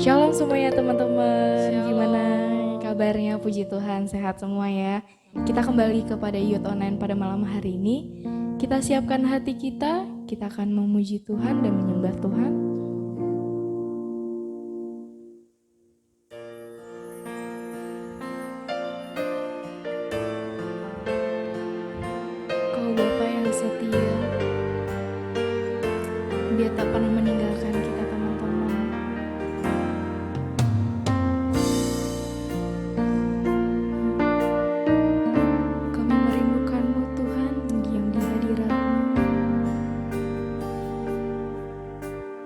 Shalom semuanya teman-teman, Shalom. gimana kabarnya? Puji Tuhan, sehat semua ya. Kita kembali kepada Youth Online pada malam hari ini. Kita siapkan hati kita akan memuji Tuhan dan menyembah Tuhan. Kau Bapa yang setia, Dia tak pernah meninggalkan kita teman-teman. Kami merindukan-Mu Tuhan, diam di hadirat-Mu.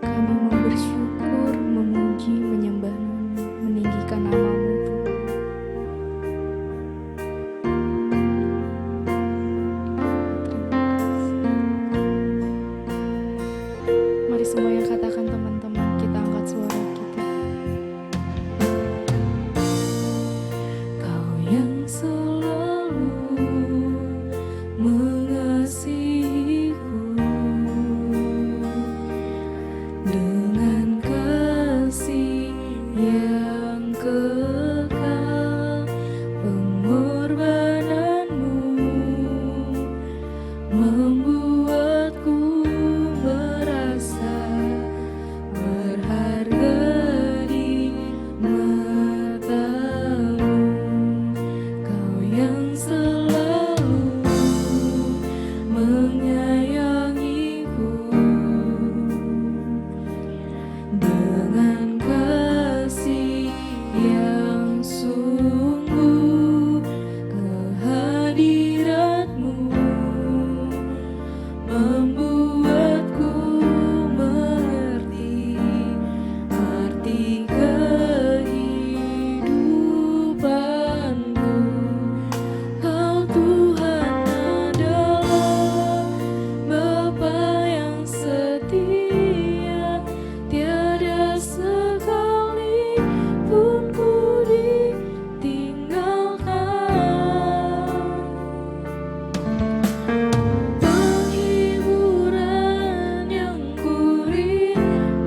Kami mau bersyukur, memuji, menyembah, meninggikan nama-Mu Tuhan. Mari semua yang katakan teman-teman, kita angkat suara kita. Kau yang selalu mengasihiku dengan kasih yang kekal, pengorbananmu membuatku merasa berharga di mata-Mu. Kau yang selalu menyayangiku dengan kasih yang sungguh, kehadirat-Mu membuatku mengerti arti kehidupanku. Kau Tuhan adalah Bapa yang setia, tiada sekalipun ku ditinggalkan. Penghiburan yang ku rindukan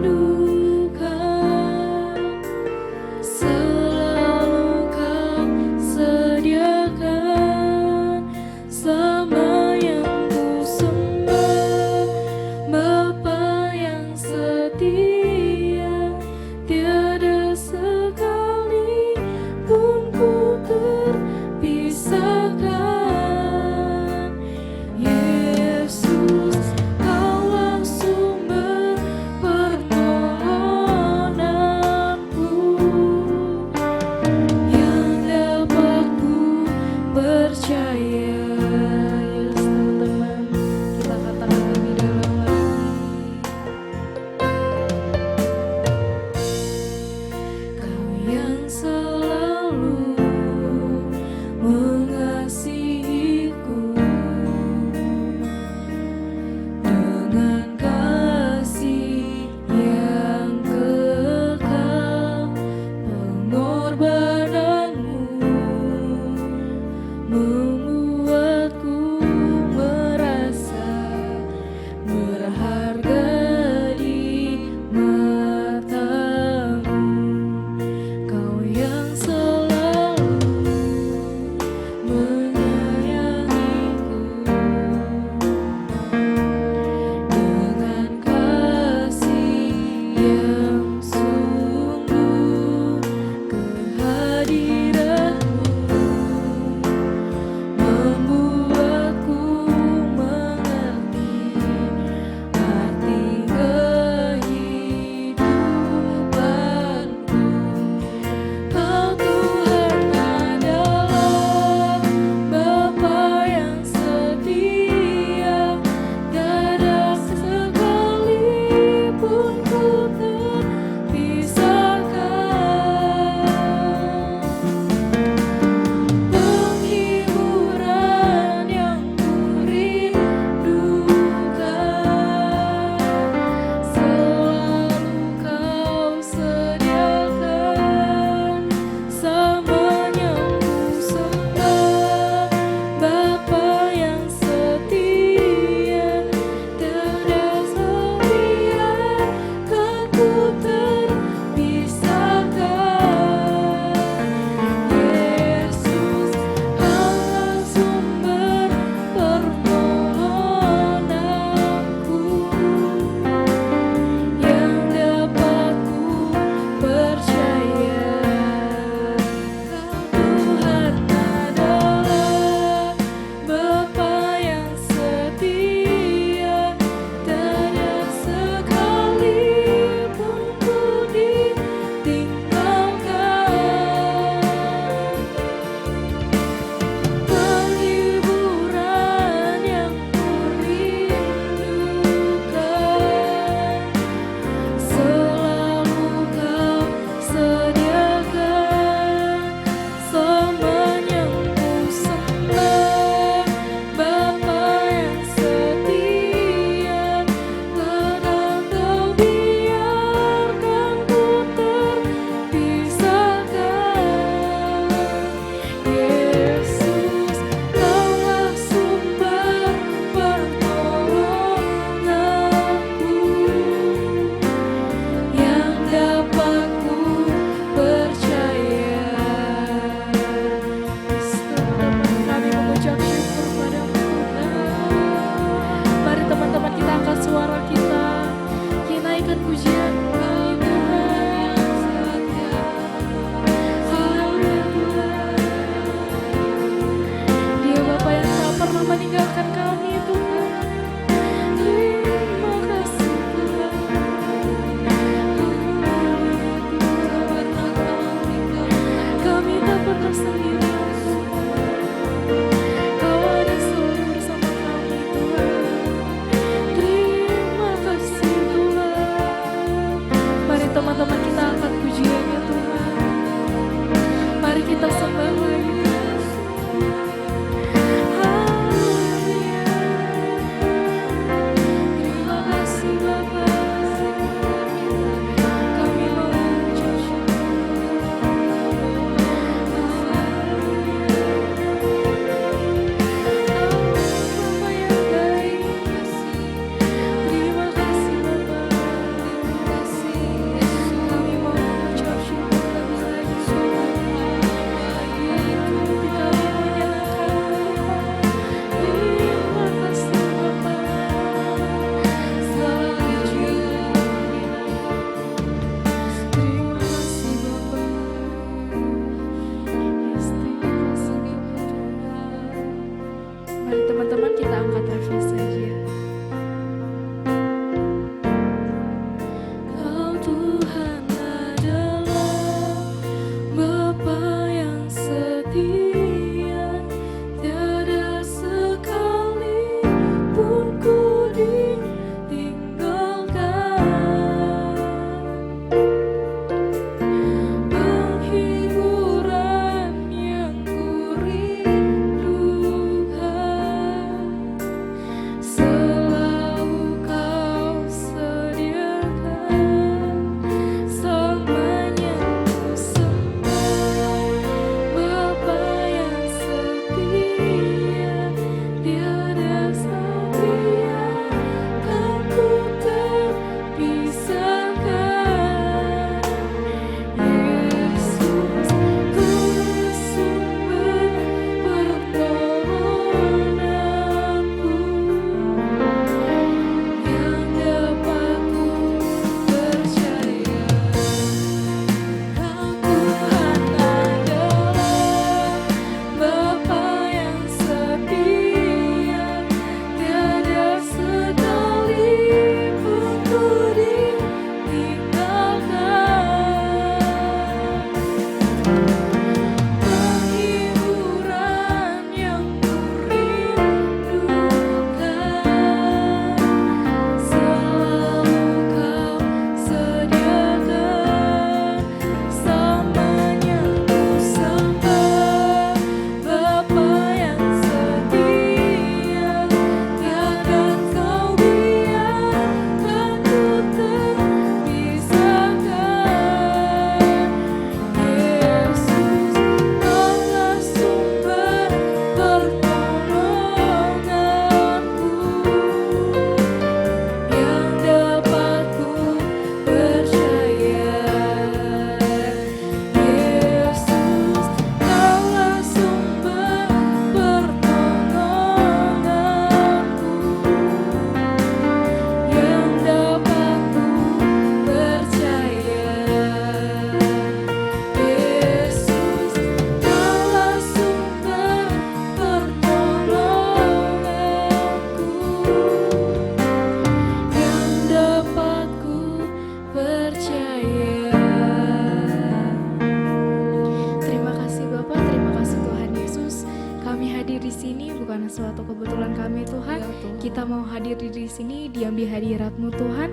suatu kebetulan kami Tuhan. Kita mau hadir di sini, diam di hadirat-Mu Tuhan.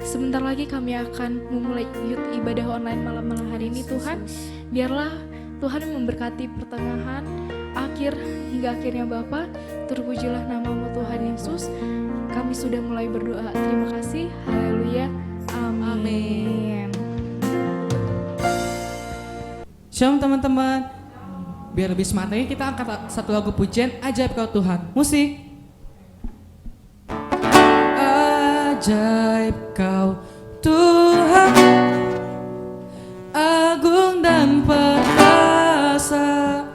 Sebentar lagi kami akan memulai youth ibadah online malam hari ini Tuhan. Biarlah Tuhan memberkati pertengahan, akhir hingga akhirnya Bapa. Terpujilah nama-Mu Tuhan Yesus. Kami sudah mulai berdoa. Terima kasih. Haleluya. Amin. Shalom teman-teman. Biar lebih semangat lagi kita angkat satu lagu pujian Ajaib Kau Tuhan. Musik. Ajaib Kau Tuhan, agung dan perkasa,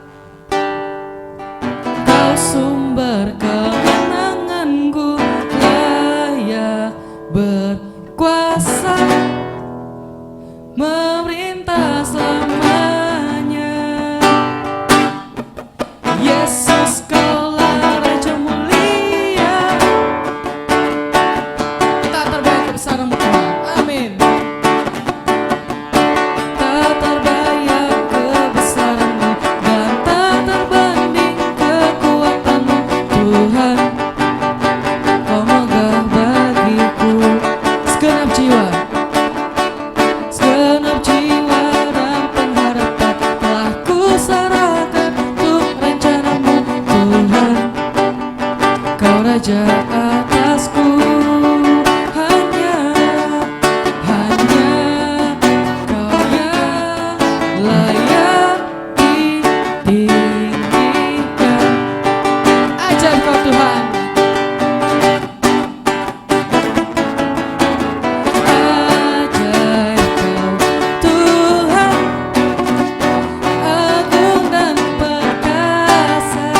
Kau sumber kemenanganku, layak berkuasa, memerintah selamanya. Yesus, Kaulah Raja mulia, tak terbayang kebesaran-Mu Tuhan. Amin. Tak terbayang kebesaran-Mu dan tak terbanding kekuatan-Mu Tuhan. Kau megah bagiku segenap jiwa dan pengharapan telah kuserahkan untuk rencana-Mu Tuhan. Kau Raja atasku, hanya Kau yang layak ditinggikan. Ajaib Kau Tuhan. Ajaib Kau Tuhan, agung dan perkasa,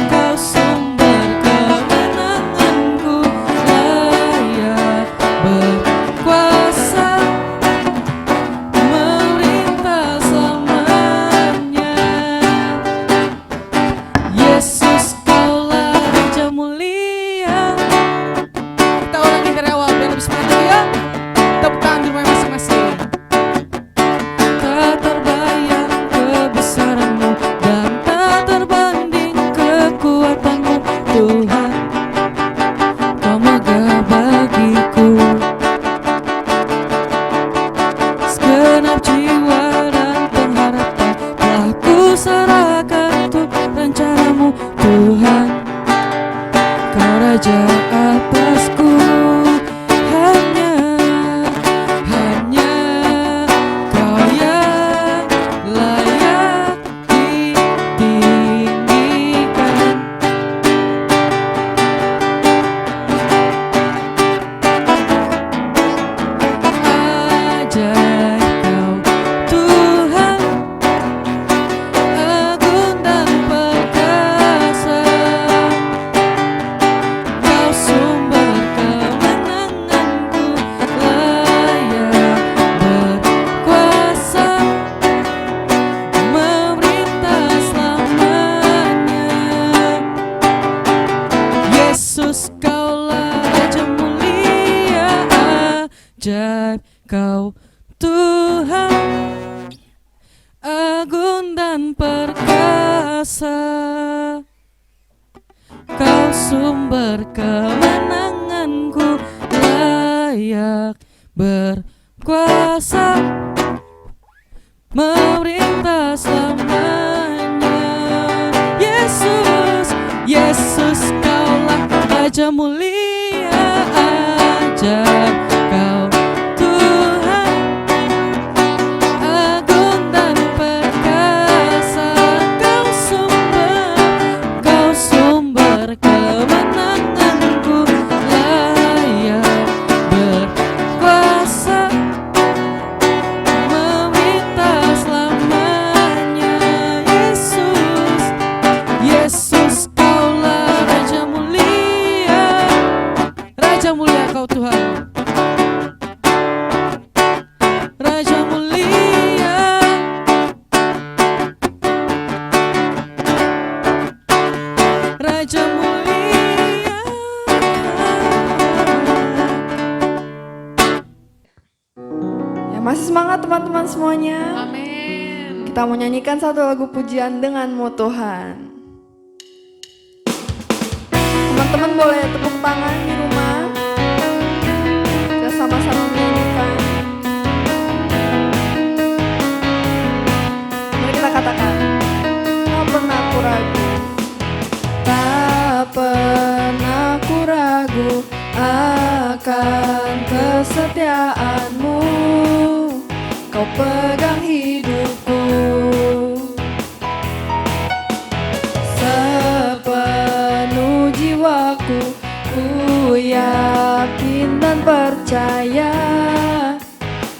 Kau sumber kemenanganku, layak berkuasa, memerintah selamanya. Yesus, Kaulah Raja mulia. Kita ulangi dari awal biar lebih semangat dulu ya. Tepuk tangan di rumah masing-masing. Tak terbayang kebesaran-Mu dan tak terbanding kekuatan-Mu Tuhan. Kau megah bagiku segenap jiwa dan pengharapan telah kuserahkan untuk rencana-Mu Tuhan. Kau Raja atasku, hanya Kau yang layak ditinggikan. Ajaib Kau Tuhan, agung dan perkasa, Kau sumber kemenanganku, layak berkuasa, memerintah selamanya. Yesus, Kaulah Raja mulia. Ajaib Kau Tuhan, agung dan perkasa, Kau sumber kemenanganku, layak berkuasa, memerintah selamanya. Yesus, Kaulah Raja mulia. Ajaib Kau Tuhan, agung dan perkasa, Kau sumber kemenanganku, layak berkuasa, memerintah selamanya. Yesus, Kaulah Raja mulia. Raja mulia Kau Tuhan, Raja mulia, Raja mulia. Ya, masih semangat teman-teman semuanya. Amin. Kita mau nyanyikan satu lagu pujian dengan-Mu Tuhan. teman-teman boleh tepuk tangan di rumah. Kita sama-sama menyanyikan. Mari kita katakan, tak pernah ku ragu, tak pernah ku ragu akan kesetiaanmu. Kau pegang hidupku, sepenuh jiwaku ku yakin dan percaya.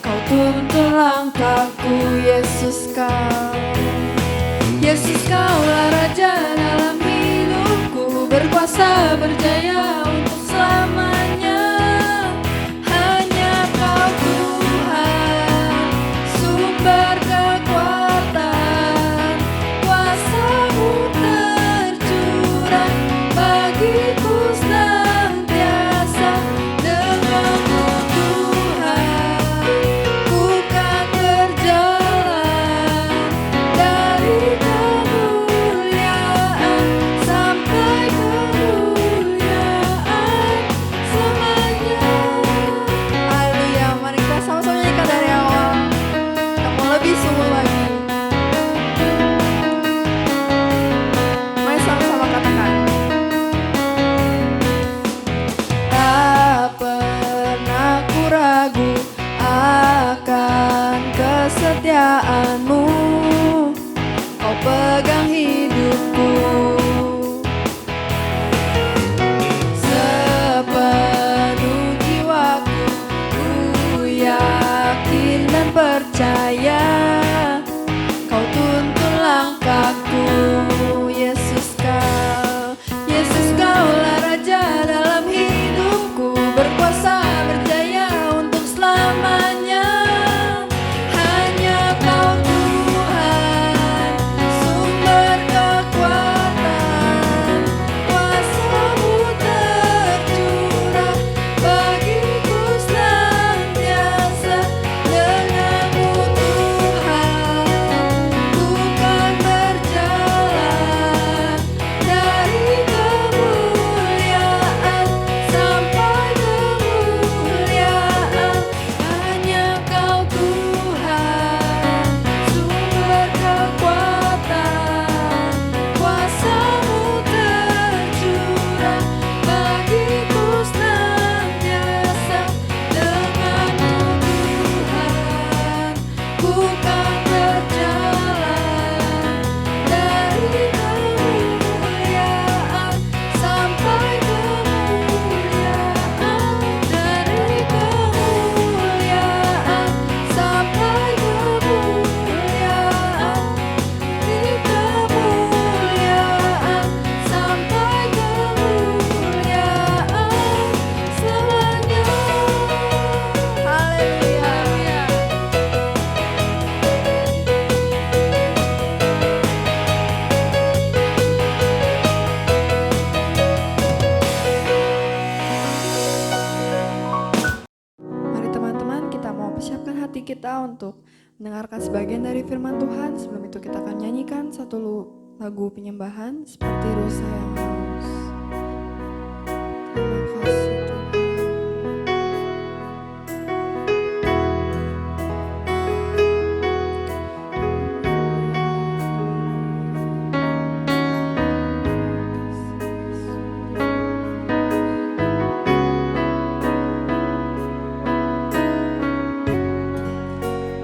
Kau tuntun langkahku, Yesus kau. Yesus kaulah Raja dalam hidupku, berkuasa berjaya untuk selamanya. Hanya Kau Tuhan, sumber kekuatan, kuasa-Mu tercurah bagiku senantiasa. Denganmu Tuhan, ku kan berjalan dari kemuliaan sampai kemuliaan selamanya. Haleluya, mari kita sama-sama nyanyikan dari awal. Kita mau lebih sungguh lagi. Mari sama-sama katakan. Tak pernah ku ragu akan kesetiaanmu. Kau pegang hidupku, sepenuh jiwaku ku yakin dan percaya. Kau tuntun langkahku, Yesus kau. Yesus kaulah Raja dalam hidupku, berkuasa berjaya untuk selamanya. Hanya Kau Tuhan, sumber kekuatan, kuasa-Mu tercurah bagiku senantiasa. Denganmu Tuhan, ku kan berjalan dari kemuliaan sampai kemuliaan. Hanya Kau Tuhan, sumber kekuatan, kuasa-Mu tercurah bagiku senantiasa. Denganmu Tuhan, ku kan berjalan dari kemuliaan sampai kemuliaan, dari kemuliaan sampai kemuliaan, dari kemuliaan sampai kemuliaan selamanya. Haleluya. Mari teman-teman, kita mau persiapkan hati kita untuk mendengarkan sebagian dari firman Tuhan. Sebelum itu kita akan nyanyikan satu lagu penyembahan seperti Rusa yang Haus. Terima kasih Tuhan.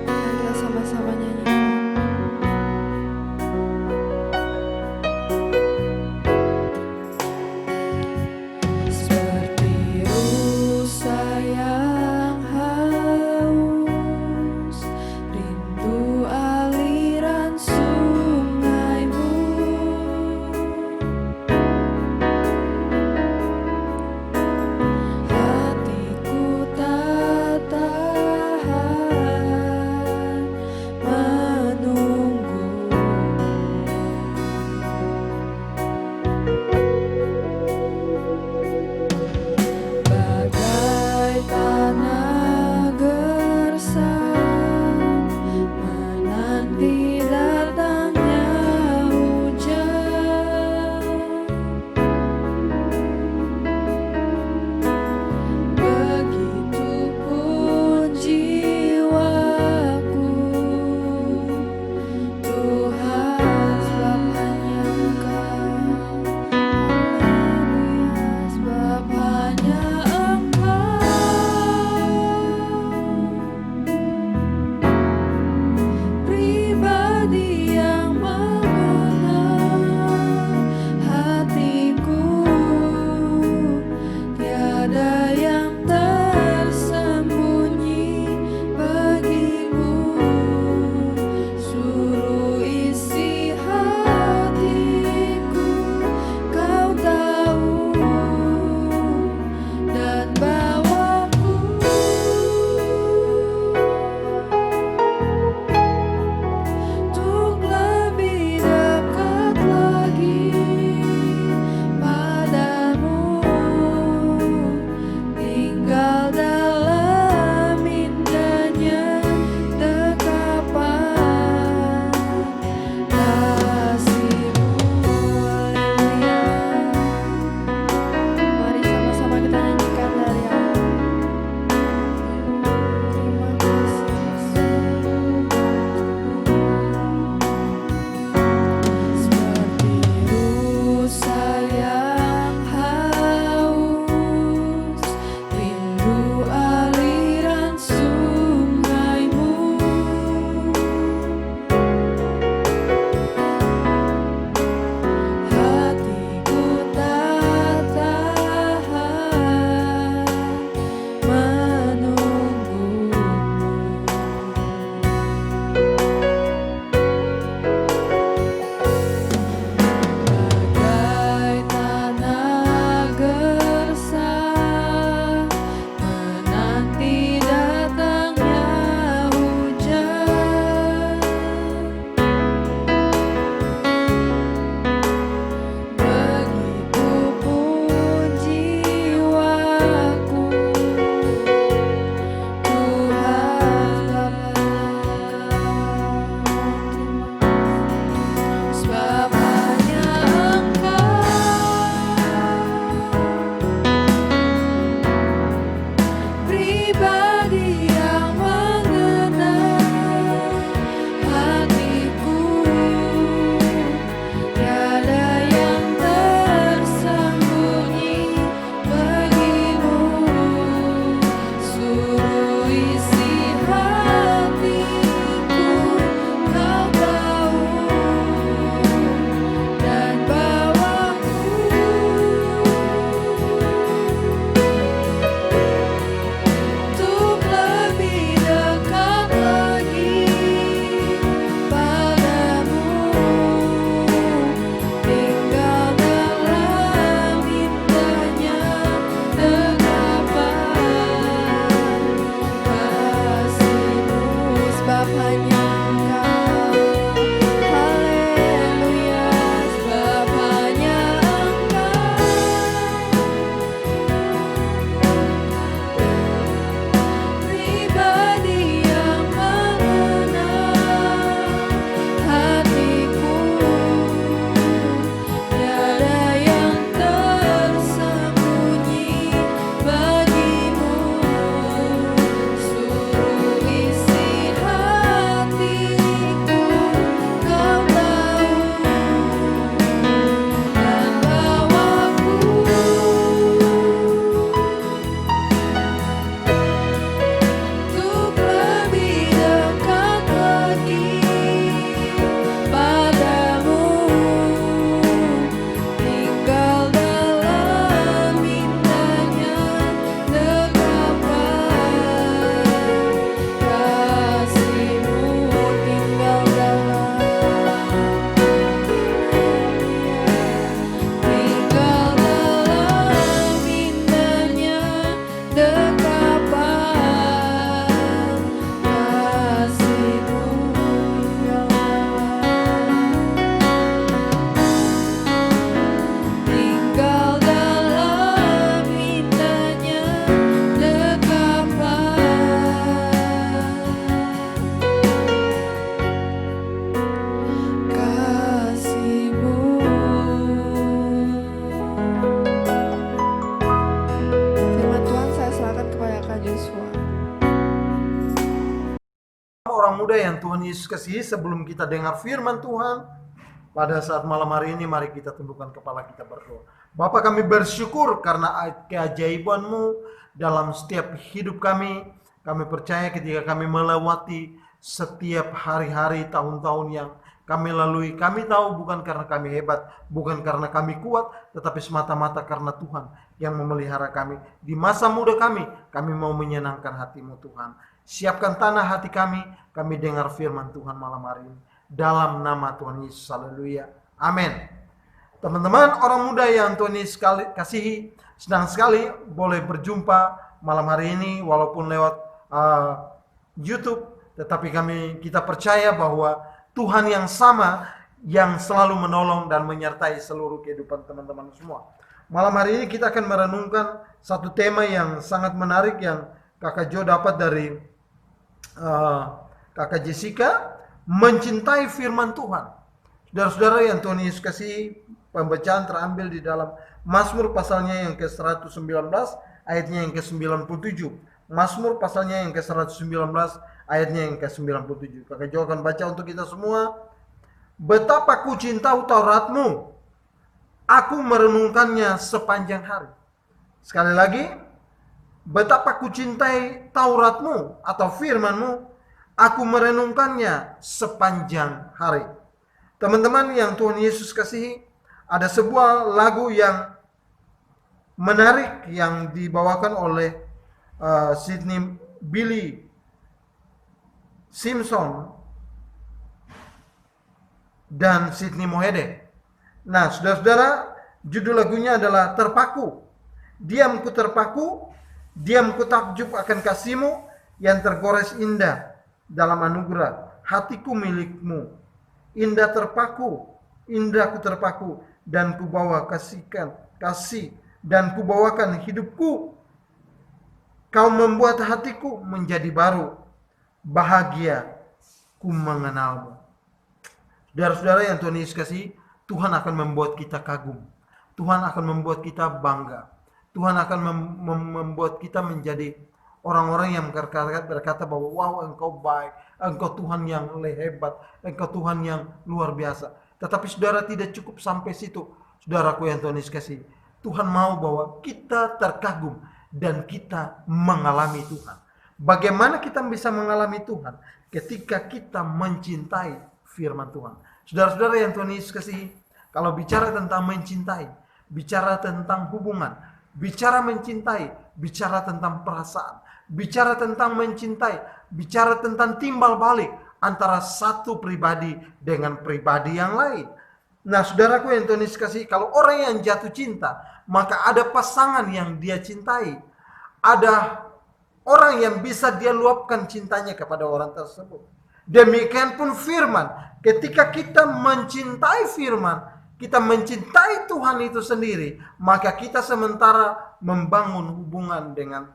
Mari kita sama-sama nyanyikan. orang muda yang Tuhan Yesus kasihi, sebelum kita dengar firman Tuhan, pada saat malam hari ini mari kita tundukkan kepala kita berdoa. Bapa, kami bersyukur karena keajaiban-Mu dalam setiap hidup kami. Kami percaya ketika kami melewati setiap hari-hari, tahun-tahun yang kami lalui, kami tahu bukan karena kami hebat, bukan karena kami kuat, tetapi semata-mata karena Tuhan yang memelihara kami. Di masa muda kami mau menyenangkan hati-Mu Tuhan. Siapkan tanah hati kami dengar firman Tuhan malam hari ini. Dalam nama Tuhan Yesus, haleluya, amin. Teman-teman, orang muda yang Tuhan Yesus kasihi, senang sekali boleh berjumpa malam hari ini, walaupun lewat YouTube, tetapi kita percaya bahwa Tuhan yang sama, yang selalu menolong dan menyertai seluruh kehidupan teman-teman semua. Malam hari ini kita akan merenungkan satu tema yang sangat menarik yang Kakak Jo dapat dari Kakak Jessica, mencintai firman Tuhan. Saudara-saudara yang Tuhan Yesus kasih, pembacaan terambil di dalam Mazmur pasalnya yang ke-119, ayatnya yang ke-97. Mazmur pasalnya yang ke-119, ayatnya yang ke-97. Kakak Jo akan baca untuk kita semua. Betapa ku cinta Taurat-Mu, aku merenungkannya sepanjang hari. Sekali lagi, betapa ku cintai Taurat-Mu atau firman-Mu, aku merenungkannya sepanjang hari. Teman-teman yang Tuhan Yesus kasihi, ada sebuah lagu yang menarik yang dibawakan oleh Sidney Billy Simpson dan Sidney Mohede. Nah, saudara-saudara, judul lagunya adalah Terpaku. Diamku terpaku, diamku takjub akan kasih-Mu yang tergores indah dalam anugerah. Hatiku milik-Mu, indah terpaku, indah ku terpaku, dan ku bawa kasih, dan ku bawakan hidupku. Kau membuat hatiku menjadi baru, bahagia ku mengenal-Mu. Saudara-saudara yang Tuhan Yesus kasih, Tuhan akan membuat kita kagum. Tuhan akan membuat kita bangga. Tuhan akan membuat kita menjadi orang-orang yang berkata bahwa wow, Engkau baik, Engkau Tuhan yang hebat, Engkau Tuhan yang luar biasa. Tetapi saudara, tidak cukup sampai situ. Saudaraku yang Tuhan Yesus kasih, Tuhan mau bahwa kita terkagum dan kita mengalami Tuhan. Bagaimana kita bisa mengalami Tuhan? Ketika kita mencintai firman Tuhan. Saudara-saudara yang Tuhan Yesus kasih, kalau bicara tentang mencintai, bicara tentang hubungan, bicara mencintai, bicara tentang perasaan, bicara tentang mencintai, bicara tentang timbal balik antara satu pribadi dengan pribadi yang lain. Nah, saudaraku yang Tuhan Yesus kasih, kalau orang yang jatuh cinta, maka ada pasangan yang dia cintai. Ada orang yang bisa dia luapkan cintanya kepada orang tersebut. Demikian pun firman. Ketika kita mencintai firman, kita mencintai Tuhan itu sendiri, maka kita sementara membangun hubungan dengan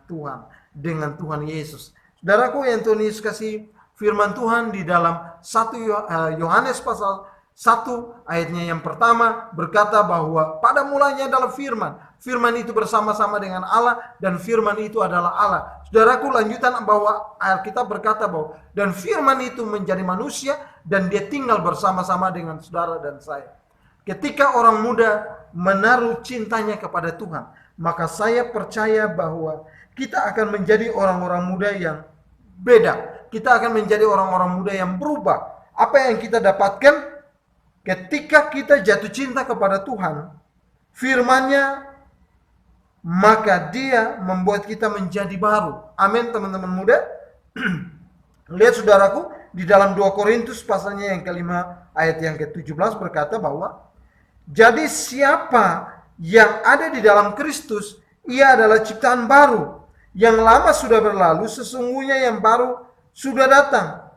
Tuhan Yesus. Saudaraku yang Tuhan Yesus kasih, firman Tuhan di dalam 1 Yohanes pasal 1 ayatnya yang pertama berkata bahwa pada mulanya adalah firman. Firman itu bersama-sama dengan Allah dan firman itu adalah Allah. Saudaraku, lanjutan bahwa Alkitab berkata bahwa dan firman itu menjadi manusia dan dia tinggal bersama-sama dengan saudara dan saya. Ketika orang muda menaruh cintanya kepada Tuhan, maka saya percaya bahwa kita akan menjadi orang-orang muda yang beda. Kita akan menjadi orang-orang muda yang berubah. Apa yang kita dapatkan ketika kita jatuh cinta kepada Tuhan, firman-Nya, maka dia membuat kita menjadi baru. Amin, teman-teman muda. Lihat saudaraku, di dalam 2 Korintus pasalnya yang kelima ayat yang ke-17 berkata bahwa jadi siapa yang ada di dalam Kristus, ia adalah ciptaan baru. Yang lama sudah berlalu, sesungguhnya yang baru sudah datang.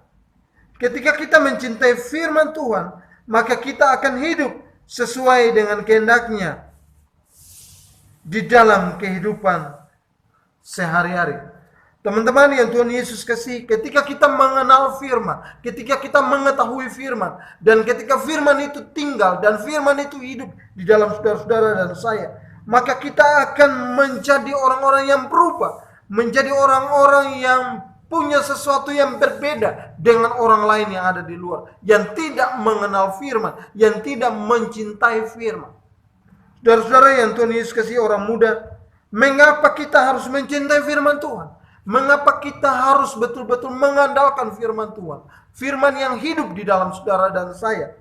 Ketika kita mencintai firman Tuhan, maka kita akan hidup sesuai dengan kehendak-Nya di dalam kehidupan sehari-hari. Teman-teman yang Tuhan Yesus kasih, ketika kita mengenal firman, ketika kita mengetahui firman, dan ketika firman itu tinggal dan firman itu hidup di dalam saudara-saudara dan saya, maka kita akan menjadi orang-orang yang berubah, menjadi orang-orang yang punya sesuatu yang berbeda dengan orang lain yang ada di luar, yang tidak mengenal firman, yang tidak mencintai firman. Saudara-saudara yang Tuhan Yesus kasih orang muda, mengapa kita harus mencintai firman Tuhan? Mengapa kita harus betul-betul mengandalkan firman Tuhan? Firman yang hidup di dalam saudara dan saya.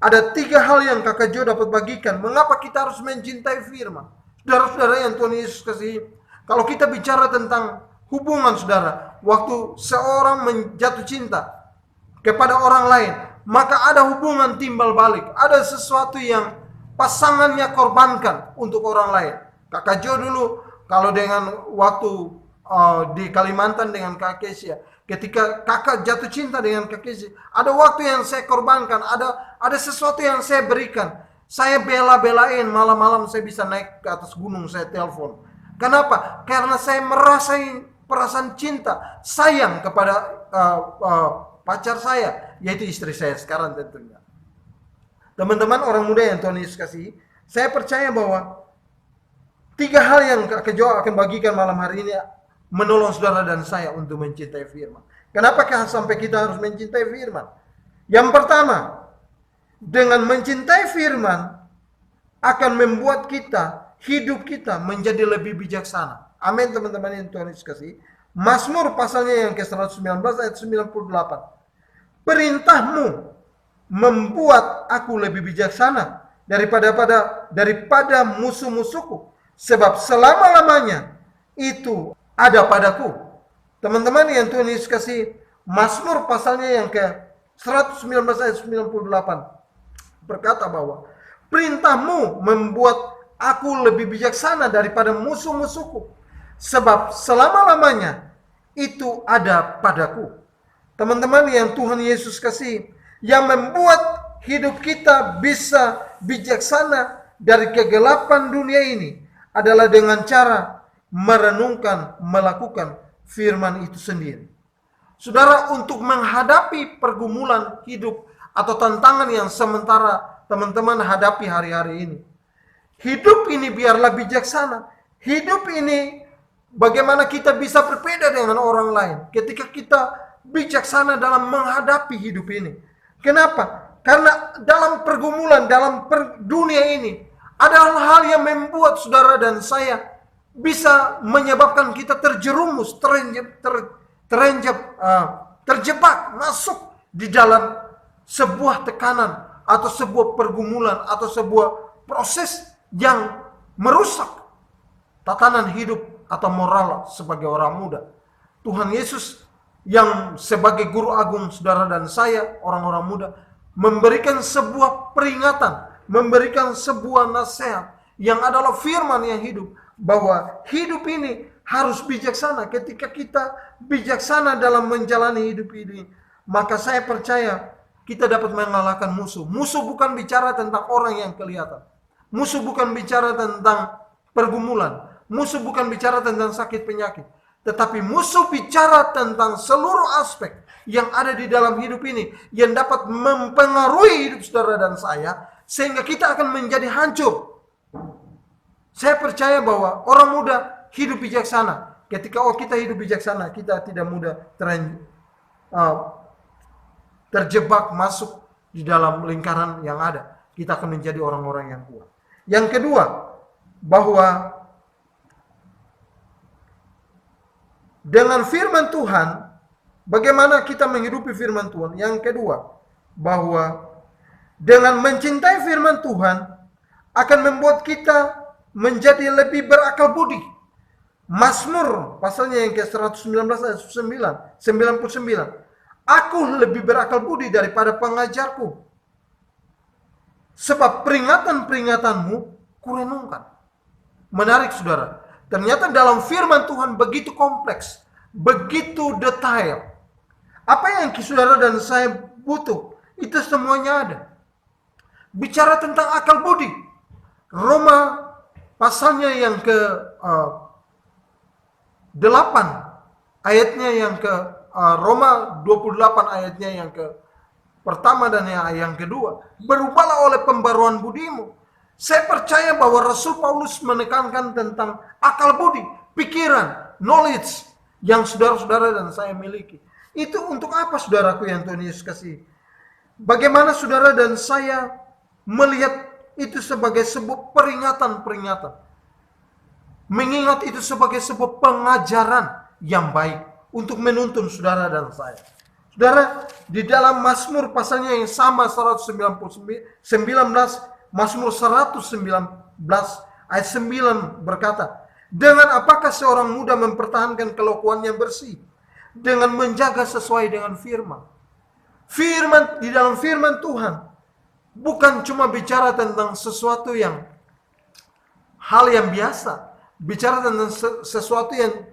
Ada 3 hal yang Kakak Jo dapat bagikan. Mengapa kita harus mencintai firman? Saudara-saudara yang Tuhan Yesus kasih, kalau kita bicara tentang hubungan saudara, waktu seorang menjatuh cinta kepada orang lain, maka ada hubungan timbal balik. Ada sesuatu yang pasangannya korbankan untuk orang lain. Kakak Jo dulu, kalau dengan waktu di Kalimantan dengan Kak Kesia, ketika kakak jatuh cinta dengan Kak Kesia, ada waktu yang saya korbankan, ada sesuatu yang saya berikan. Saya bela-belain, malam-malam saya bisa naik ke atas gunung, saya telepon. Kenapa? Karena saya merasain perasaan cinta, sayang kepada pacar saya, yaitu istri saya sekarang tentunya. Teman-teman orang muda yang Tuhan Yesus kasih, saya percaya bahwa 3 hal yang Kak Jo akan bagikan malam hari ini menolong saudara dan saya untuk mencintai firman. Kenapakah sampai kita harus mencintai firman? Yang pertama, dengan mencintai firman akan membuat hidup kita menjadi lebih bijaksana. Amin teman-teman yang Tuhan Yesus kasih. Mazmur pasalnya yang ke-119 ayat 98. Perintahmu membuat aku lebih bijaksana daripada musuh-musuhku, sebab selama-lamanya itu ada padaku. Teman-teman yang Tuhan Yesus kasih, Mazmur pasalnya yang ke-119 ayat 98 berkata bahwa perintahmu membuat aku lebih bijaksana daripada musuh-musuhku, sebab selama-lamanya itu ada padaku. Teman-teman yang Tuhan Yesus kasih, yang membuat hidup kita bisa bijaksana dari kegelapan dunia ini adalah dengan cara merenungkan, melakukan firman itu sendiri. Saudara, untuk menghadapi pergumulan hidup atau tantangan yang sementara teman-teman hadapi hari-hari ini, hidup ini biarlah bijaksana. Hidup ini bagaimana kita bisa berbeda dengan orang lain ketika kita bijaksana dalam menghadapi hidup ini. Kenapa? Karena dalam pergumulan, dalam dunia ini ada hal-hal yang membuat saudara dan saya bisa menyebabkan kita terjerumus, terjebak, masuk di dalam sebuah tekanan atau sebuah pergumulan atau sebuah proses yang merusak tatanan hidup atau moral sebagai orang muda. Tuhan Yesus yang sebagai guru agung saudara dan saya, orang-orang muda, memberikan sebuah peringatan, memberikan sebuah nasihat yang adalah firman yang hidup, bahwa hidup ini harus bijaksana. Ketika kita bijaksana dalam menjalani hidup ini, maka saya percaya kita dapat mengalahkan musuh. Musuh bukan bicara tentang orang yang kelihatan. Musuh bukan bicara tentang pergumulan. Musuh bukan bicara tentang sakit penyakit. Tetapi musuh bicara tentang seluruh aspek yang ada di dalam hidup ini, yang dapat mempengaruhi hidup saudara dan saya, sehingga kita akan menjadi hancur. Saya percaya bahwa orang muda hidup bijaksana. Ketika kita hidup bijaksana, kita tidak mudah terjebak masuk di dalam lingkaran yang ada. Kita akan menjadi orang-orang yang kuat. Yang kedua, bahwa dengan firman Tuhan, bagaimana kita menghidupi firman Tuhan? Yang kedua, bahwa dengan mencintai firman Tuhan akan membuat kita menjadi lebih berakal budi. Mazmur pasalnya yang ke-119 ayat 99. Aku lebih berakal budi daripada pengajarku, sebab peringatan-peringatanmu kurenungkan. Menarik saudara. Ternyata dalam firman Tuhan begitu kompleks, begitu detail. Apa yang saudara dan saya butuh, itu semuanya ada. Bicara tentang akal budi, Roma pasalnya yang ke-8, ayatnya yang Roma 28 ayatnya yang pertama dan yang kedua. Berubahlah oleh pembaruan budimu. Saya percaya bahwa Rasul Paulus menekankan tentang akal budi, pikiran, knowledge yang saudara-saudara dan saya miliki. Itu untuk apa saudaraku yang Tuhan Yesus kasih? Bagaimana saudara dan saya melihat itu sebagai sebuah peringatan-peringatan. Mengingat itu sebagai sebuah pengajaran yang baik untuk menuntun saudara dan saya. Saudara, di dalam Mazmur pasalnya yang sama 119, Mazmur 119 ayat 9 berkata, dengan apakah seorang muda mempertahankan kelakuannya bersih? Dengan menjaga sesuai dengan firman. Firman, di dalam firman Tuhan bukan cuma bicara tentang sesuatu yang hal yang biasa, bicara tentang sesuatu yang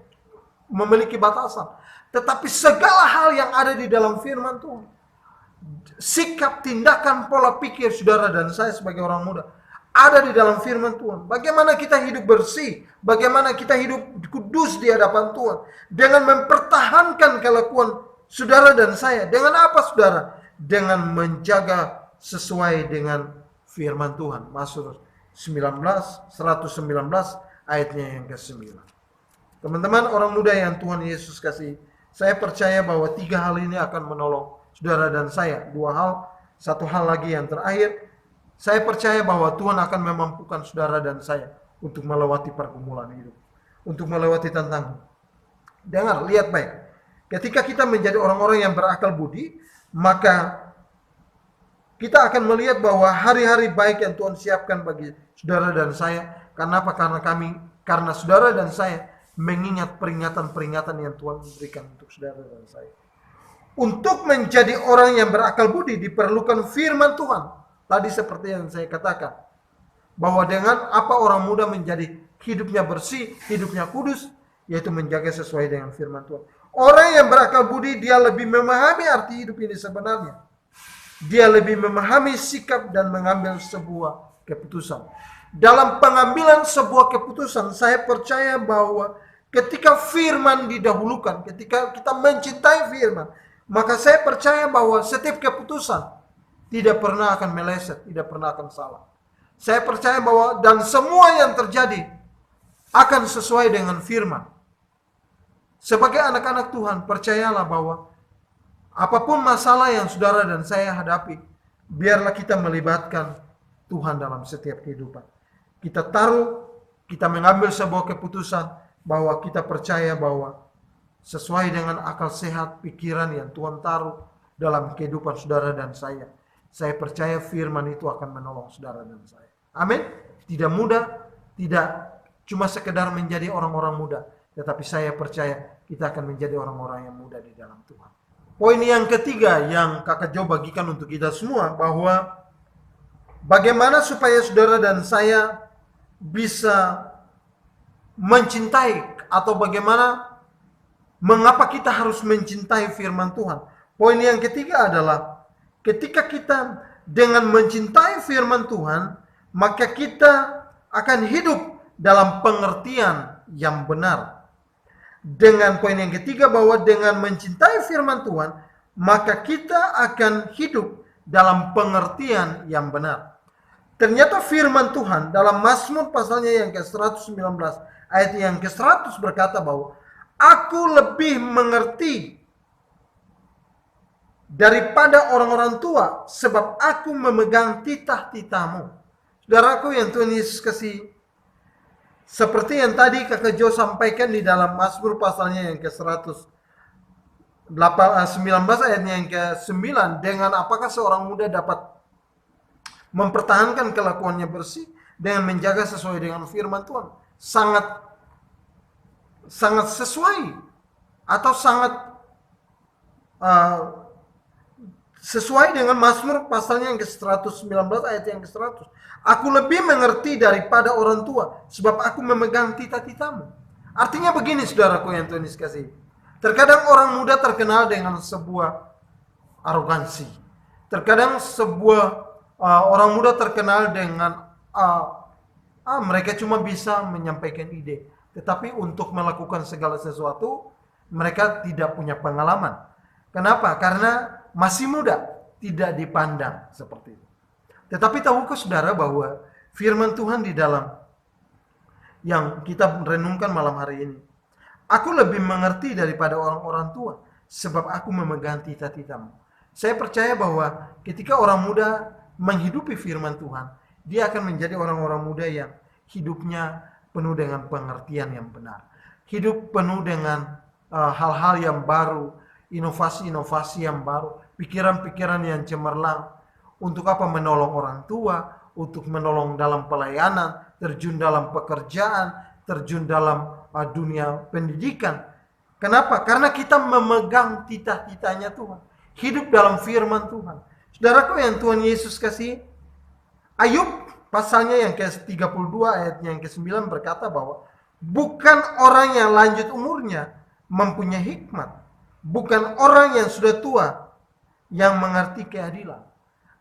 memiliki batasan, tetapi segala hal yang ada di dalam firman Tuhan. Sikap, tindakan, pola pikir saudara dan saya sebagai orang muda ada di dalam firman Tuhan. Bagaimana kita hidup bersih, bagaimana kita hidup kudus di hadapan Tuhan dengan mempertahankan kelakuan saudara dan saya. Dengan apa saudara? Dengan menjaga sesuai dengan firman Tuhan. Mazmur 119 ayatnya yang ke-9. Teman-teman orang muda yang Tuhan Yesus kasih, saya percaya bahwa 3 hal ini akan menolong saudara dan saya. 2 hal, 1 hal lagi yang terakhir. Saya percaya bahwa Tuhan akan memampukan saudara dan saya untuk melewati pergumulan hidup, untuk melewati tantangan. Dengar, lihat baik. Ketika kita menjadi orang-orang yang berakal budi, maka kita akan melihat bahwa hari-hari baik yang Tuhan siapkan bagi saudara dan saya. Kenapa? Karena saudara dan saya mengingat peringatan-peringatan yang Tuhan berikan untuk saudara dan saya. Untuk menjadi orang yang berakal budi diperlukan firman Tuhan. Tadi seperti yang saya katakan, bahwa dengan apa orang muda menjadi hidupnya bersih, hidupnya kudus, yaitu menjaga sesuai dengan firman Tuhan. Orang yang berakal budi, dia lebih memahami arti hidup ini sebenarnya. Dia lebih memahami sikap dan mengambil sebuah keputusan. Dalam pengambilan sebuah keputusan, saya percaya bahwa ketika firman didahulukan, ketika kita mencintai firman, maka saya percaya bahwa setiap keputusan tidak pernah akan meleset, tidak pernah akan salah. Saya percaya bahwa dan semua yang terjadi akan sesuai dengan firman. Sebagai anak-anak Tuhan, percayalah bahwa apapun masalah yang saudara dan saya hadapi, biarlah kita melibatkan Tuhan dalam setiap kehidupan. Kita mengambil sebuah keputusan bahwa kita percaya bahwa sesuai dengan akal sehat, pikiran yang Tuhan taruh dalam kehidupan saudara dan saya. Saya percaya firman itu akan menolong saudara dan saya. Amin. Tidak mudah, tidak cuma sekedar menjadi orang-orang muda, tetapi saya percaya kita akan menjadi orang-orang yang muda di dalam Tuhan. Poin yang ketiga yang Kakak Jo bagikan untuk kita semua, bahwa bagaimana supaya saudara dan saya bisa mencintai, atau bagaimana mengapa kita harus mencintai firman Tuhan. Poin yang ketiga adalah ketika kita dengan mencintai firman Tuhan, maka kita akan hidup dalam pengertian yang benar. Dengan poin yang ketiga bahwa dengan mencintai firman Tuhan, maka kita akan hidup dalam pengertian yang benar. Ternyata firman Tuhan dalam Mazmur pasalnya yang ke-119 ayat yang ke-100 berkata bahwa aku lebih mengerti daripada orang-orang tua, sebab aku memegang titah-titahmu. Saudaraku yang Tuhan Yesus kasih, seperti yang tadi Kakak Jo sampaikan di dalam Mazmur pasalnya yang ke-119 ayatnya yang ke-9, dengan apakah seorang muda dapat mempertahankan kelakuannya bersih dengan menjaga sesuai dengan firman Tuhan. Sangat sesuai atau sangat sesuai dengan Mazmur pasalnya yang ke-119 ayat yang ke-100. Aku lebih mengerti daripada orang tua, sebab aku memegang titah-titahmu. Artinya begini saudaraku yang Tuhan Yesus kasih. Terkadang orang muda terkenal dengan sebuah arogansi. Terkadang orang muda terkenal dengan mereka cuma bisa menyampaikan ide. Tetapi untuk melakukan segala sesuatu, mereka tidak punya pengalaman. Kenapa? Karena masih muda, tidak dipandang seperti itu. Tetapi tahukah saudara bahwa firman Tuhan di dalam yang kita renungkan malam hari ini, Aku lebih mengerti daripada orang-orang tua, sebab aku memegang titah-titahmu. Saya percaya bahwa ketika orang muda menghidupi firman Tuhan, dia akan menjadi orang-orang muda yang hidupnya penuh dengan pengertian yang benar. Hidup penuh dengan hal-hal yang baru, inovasi-inovasi yang baru, pikiran-pikiran yang cemerlang. Untuk apa? Menolong orang tua, untuk menolong dalam pelayanan, terjun dalam pekerjaan, terjun dalam dunia pendidikan. Kenapa? Karena kita memegang titah-titahnya Tuhan. Hidup dalam firman Tuhan. Saudaraku yang Tuhan Yesus kasih, Ayub pasalnya yang ke-32 ayatnya yang ke-9 berkata bahwa bukan orang yang lanjut umurnya mempunyai hikmat, bukan orang yang sudah tua yang mengerti keadilan.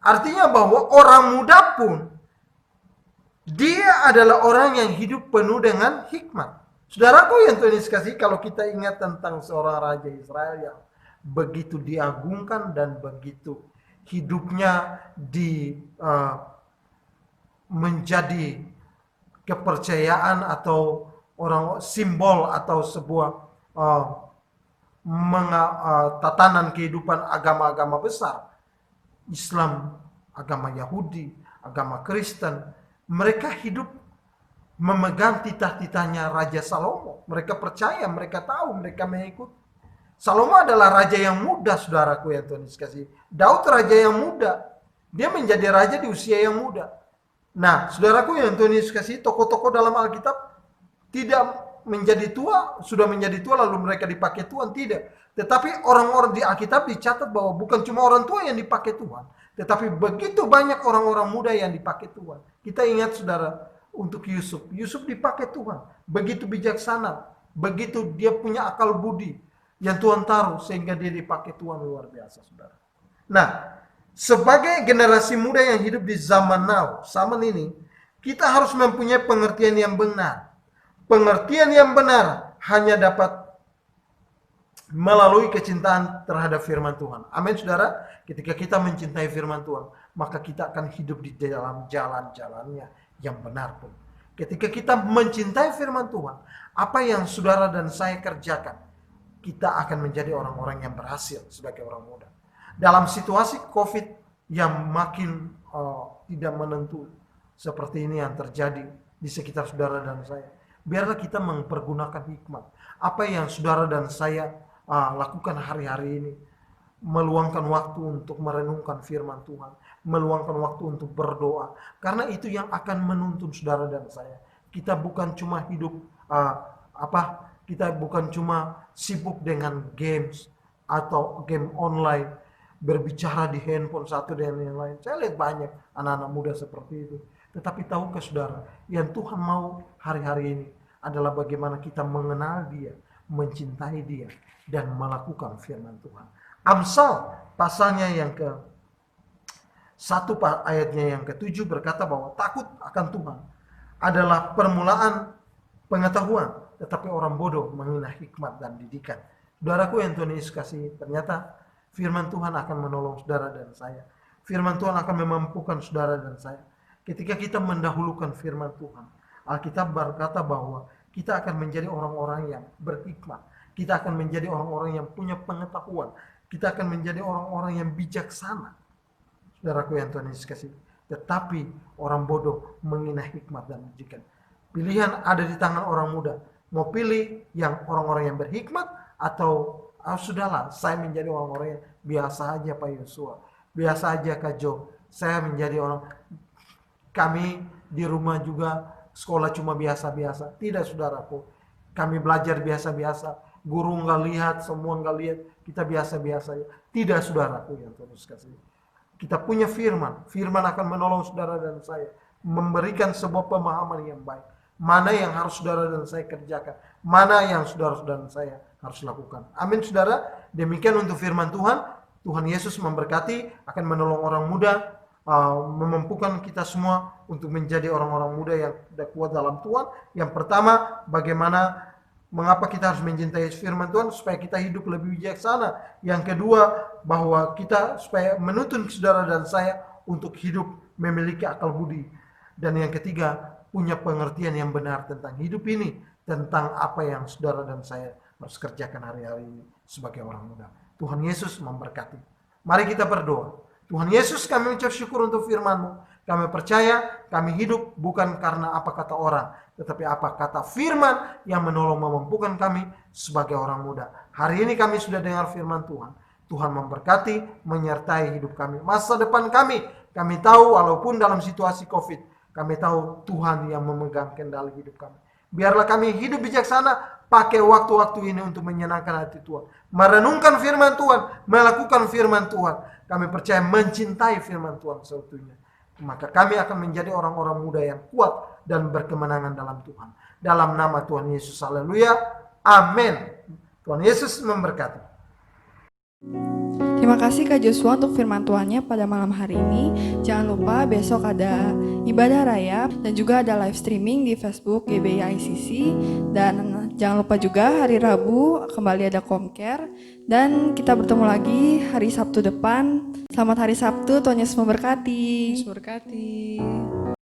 Artinya bahwa orang muda pun dia adalah orang yang hidup penuh dengan hikmat. Saudaraku yang Tuhan Yesus kasih, kalau kita ingat tentang seorang raja Israel yang begitu diagungkan dan begitu hidupnya menjadi kepercayaan atau orang simbol atau sebuah tatanan kehidupan agama-agama besar, Islam, agama Yahudi, agama Kristen, mereka hidup memegang titah-titahnya Raja Salomo. Mereka percaya, mereka tahu, mereka mengikut. Salomo adalah raja yang muda, saudaraku yang Tuhan Yesus kasih. Daud raja yang muda. Dia menjadi raja di usia yang muda. Nah, saudaraku yang Tuhan Yesus kasih, tokoh-tokoh dalam Alkitab tidak menjadi tua, sudah menjadi tua lalu mereka dipakai Tuhan, tidak. Tetapi orang-orang di Alkitab dicatat bahwa bukan cuma orang tua yang dipakai Tuhan, tetapi begitu banyak orang-orang muda yang dipakai Tuhan. Kita ingat saudara, untuk Yusuf. Yusuf dipakai Tuhan, begitu bijaksana, begitu dia punya akal budi yang Tuhan taruh sehingga dia dipakai Tuhan luar biasa, saudara. Nah, sebagai generasi muda yang hidup di zaman now, zaman ini, kita harus mempunyai pengertian yang benar. Pengertian yang benar hanya dapat melalui kecintaan terhadap firman Tuhan. Amin, saudara. Ketika kita mencintai firman Tuhan, maka kita akan hidup di dalam jalan-jalannya yang benar pun. Ketika kita mencintai firman Tuhan, apa yang saudara dan saya kerjakan, kita akan menjadi orang-orang yang berhasil sebagai orang muda. Dalam situasi COVID yang makin tidak menentu seperti ini yang terjadi di sekitar saudara dan saya, biarlah kita mempergunakan hikmat. Apa yang saudara dan saya lakukan hari-hari ini, meluangkan waktu untuk merenungkan firman Tuhan, meluangkan waktu untuk berdoa, karena itu yang akan menuntun saudara dan saya. Kita bukan cuma hidup kita bukan cuma sibuk dengan games atau game online, berbicara di handphone satu dan yang lain. Saya lihat banyak anak-anak muda seperti itu. Tetapi tahukah saudara, yang Tuhan mau hari-hari ini adalah bagaimana kita mengenal Dia, mencintai Dia, dan melakukan firman Tuhan. Amsal pasalnya yang ke-1 ayatnya yang ke-7 berkata bahwa takut akan Tuhan adalah permulaan pengetahuan, tetapi orang bodoh menghina hikmat dan didikan. Saudaraku yang Tuhan Yesus kasih, ternyata firman Tuhan akan menolong saudara dan saya. Firman Tuhan akan memampukan saudara dan saya. Ketika kita mendahulukan firman Tuhan, Alkitab berkata bahwa kita akan menjadi orang-orang yang berhikmat. Kita akan menjadi orang-orang yang punya pengetahuan. Kita akan menjadi orang-orang yang bijaksana. Saudaraku yang Tuhan Yesus kasih. Tetapi orang bodoh menghina hikmat dan didikan. Pilihan ada di tangan orang muda. Mau pilih yang orang-orang yang berhikmat atau sudahlah, saya menjadi orang-orang yang biasa aja Pak Yosua, biasa aja Kak Jo. Saya menjadi kami di rumah juga sekolah cuma biasa-biasa. Tidak, saudaraku. Kami belajar biasa-biasa. Guru nggak lihat, semua nggak lihat. Kita biasa-biasa. Tidak, saudaraku yang terus kasih. Kita punya firman. Firman akan menolong saudara dan saya. Memberikan sebuah pemahaman yang baik. Mana yang harus saudara dan saya kerjakan. Mana yang saudara-saudara dan saya harus lakukan. Amin, saudara. Demikian untuk firman Tuhan. Tuhan Yesus memberkati, akan menolong orang muda, memampukan kita semua untuk menjadi orang-orang muda yang kuat dalam Tuhan. Yang pertama, mengapa kita harus mencintai firman Tuhan? Supaya kita hidup lebih bijaksana. Yang kedua, bahwa kita supaya menuntun saudara dan saya untuk hidup memiliki akal budi. Dan yang ketiga, punya pengertian yang benar tentang hidup ini, tentang apa yang saudara dan saya harus kerjakan hari-hari ini sebagai orang muda. Tuhan Yesus memberkati. Mari kita berdoa. Tuhan Yesus, kami ucap syukur untuk firman-Mu. Kami percaya kami hidup bukan karena apa kata orang, tetapi apa kata firman yang menolong memampukan kami sebagai orang muda. Hari ini kami sudah dengar firman Tuhan. Tuhan memberkati, menyertai hidup kami. Masa depan kami tahu walaupun dalam situasi COVID, kami tahu Tuhan yang memegang kendali hidup kami. Biarlah kami hidup bijaksana, pakai waktu-waktu ini untuk menyenangkan hati Tuhan. Merenungkan firman Tuhan, melakukan firman Tuhan. Kami percaya mencintai firman Tuhan seutuhnya. Maka kami akan menjadi orang-orang muda yang kuat dan berkemenangan dalam Tuhan. Dalam nama Tuhan Yesus, haleluya, amin. Tuhan Yesus memberkati. Terima kasih Kak Joshua untuk firman Tuhannya pada malam hari ini. Jangan lupa besok ada ibadah raya dan juga ada live streaming di Facebook GBI ICC. Dan jangan lupa juga hari Rabu kembali ada Comcare. Dan kita bertemu lagi hari Sabtu depan. Selamat hari Sabtu, Tuhan Yesus memberkati. Yesus berkati.